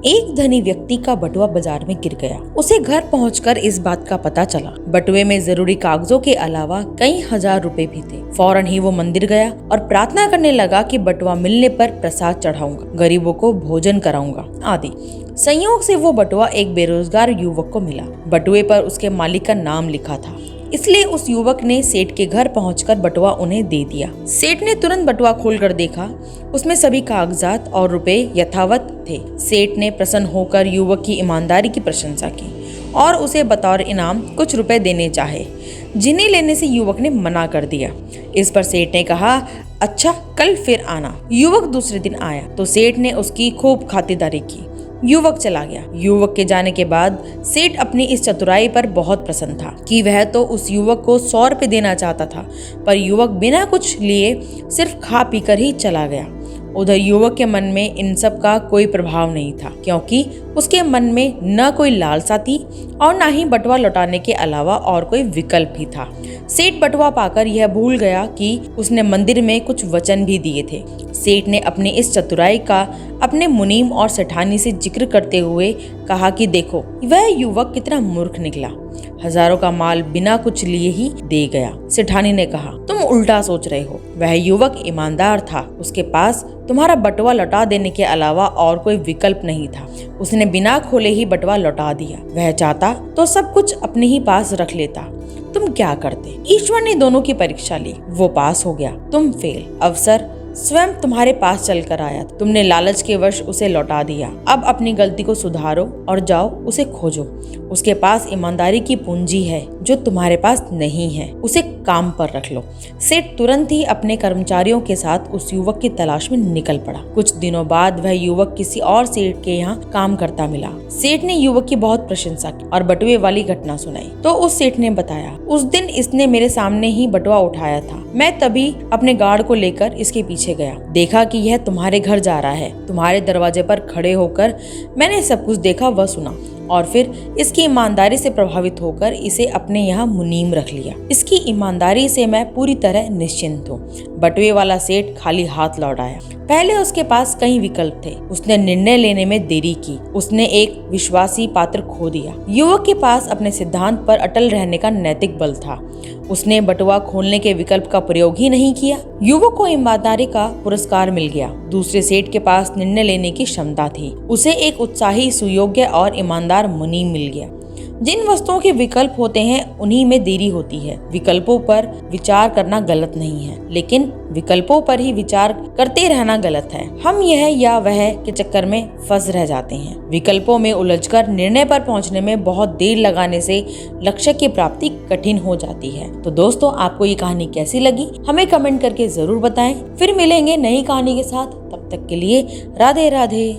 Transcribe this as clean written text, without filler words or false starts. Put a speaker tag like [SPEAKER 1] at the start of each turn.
[SPEAKER 1] एक धनी व्यक्ति का बटुआ बाजार में गिर गया। उसे घर पहुंचकर इस बात का पता चला। बटुए में जरूरी कागजों के अलावा कई हजार रुपए भी थे। फौरन ही वो मंदिर गया और प्रार्थना करने लगा कि बटुआ मिलने पर प्रसाद चढ़ाऊंगा, गरीबों को भोजन कराऊंगा आदि। संयोग से वो बटुआ एक बेरोजगार युवक को मिला। बटुए पर उसके मालिक का नाम लिखा था, इसलिए उस युवक ने सेठ के घर पहुंचकर बटुआ उन्हें दे दिया। सेठ ने तुरंत बटुआ खोलकर देखा, उसमें सभी कागजात और रुपए यथावत थे। सेठ ने प्रसन्न होकर युवक की ईमानदारी की प्रशंसा की और उसे बतौर इनाम कुछ रुपए देने चाहे, जिन्हें लेने से युवक ने मना कर दिया। इस पर सेठ ने कहा, अच्छा कल फिर आना। युवक दूसरे दिन आया तो सेठ ने उसकी खूब खातिरदारी की। युवक चला गया। युवक के जाने के बाद सेठ अपनी इस चतुराई पर बहुत प्रसन्न था कि वह तो उस युवक को 100 रुपए देना चाहता था, पर युवक बिना कुछ लिए सिर्फ खा पी कर ही चला गया। उधर युवक के मन में इन सब का कोई प्रभाव नहीं था, क्योंकि उसके मन में न कोई लालसा थी और न ही बटुआ लौटाने के अलावा और कोई विकल्प ही था। सेठ बटुआ पाकर यह भूल गया कि उसने मंदिर में कुछ वचन भी दिए थे। सेठ ने अपनी इस चतुराई का अपने मुनीम और सेठानी से जिक्र करते हुए कहा कि देखो, वह युवक कितना मूर्ख निकला, हजारों का माल बिना कुछ लिए ही दे गया। सेठानी ने कहा, तुम उल्टा सोच रहे हो। वह युवक ईमानदार था, उसके पास तुम्हारा बटुआ लौटा देने के अलावा और कोई विकल्प नहीं था। उसने बिना खोले ही बटुआ लौटा दिया। वह चाहता तो सब कुछ अपने ही पास रख लेता। तुम क्या करते? ईश्वर ने दोनों की परीक्षा ली। वो पास हो गया, तुम फेल। अवसर स्वयं तुम्हारे पास चलकर आया, तुमने लालच के वश उसे लौटा दिया। अब अपनी गलती को सुधारो और जाओ उसे खोजो। उसके पास ईमानदारी की पूंजी है जो तुम्हारे पास नहीं है, उसे काम पर रख लो। सेठ तुरंत ही अपने कर्मचारियों के साथ उस युवक की तलाश में निकल पड़ा। कुछ दिनों बाद वह युवक किसी और सेठ के यहाँ काम करता मिला। सेठ ने युवक की बहुत प्रशंसा की और बटुए वाली घटना सुनाई तो उस सेठ ने बताया, उस दिन इसने मेरे सामने ही बटुआ उठाया था। मैं तभी अपने गार्ड को लेकर इसके पीछे गया, देखा कि यह तुम्हारे घर जा रहा है। तुम्हारे दरवाजे पर खड़े होकर मैंने सब कुछ देखा व सुना और फिर इसकी ईमानदारी से प्रभावित होकर इसे अपने यहाँ मुनीम रख लिया। इसकी ईमानदारी से मैं पूरी तरह निश्चिंत हूँ। बटुए वाला सेठ खाली हाथ लौट आया। पहले उसके पास कई विकल्प थे, उसने निर्णय लेने में देरी की। उसने एक विश्वासी पात्र खो दिया। युवक के पास अपने सिद्धांत पर अटल रहने का नैतिक बल था। उसने बटुआ खोलने के विकल्प का प्रयोग ही नहीं किया। युवक को ईमानदारी का पुरस्कार मिल गया। दूसरे सेठ के पास निर्णय लेने की क्षमता थी। उसे एक उत्साही, सुयोग्य और ईमानदार मुनीम मिल गया। जिन वस्तुओं के विकल्प होते हैं उन्हीं में देरी होती है। विकल्पों पर विचार करना गलत नहीं है, लेकिन विकल्पों पर ही विचार करते रहना गलत है। हम यह या वह के चक्कर में फंस रह जाते हैं। विकल्पों में उलझकर निर्णय पर पहुंचने में बहुत देर लगाने से लक्ष्य की प्राप्ति कठिन हो जाती है। तो दोस्तों, आपको ये कहानी कैसी लगी हमें कमेंट करके जरूर बताएं। फिर मिलेंगे नई कहानी के साथ। तब तक के लिए राधे राधे।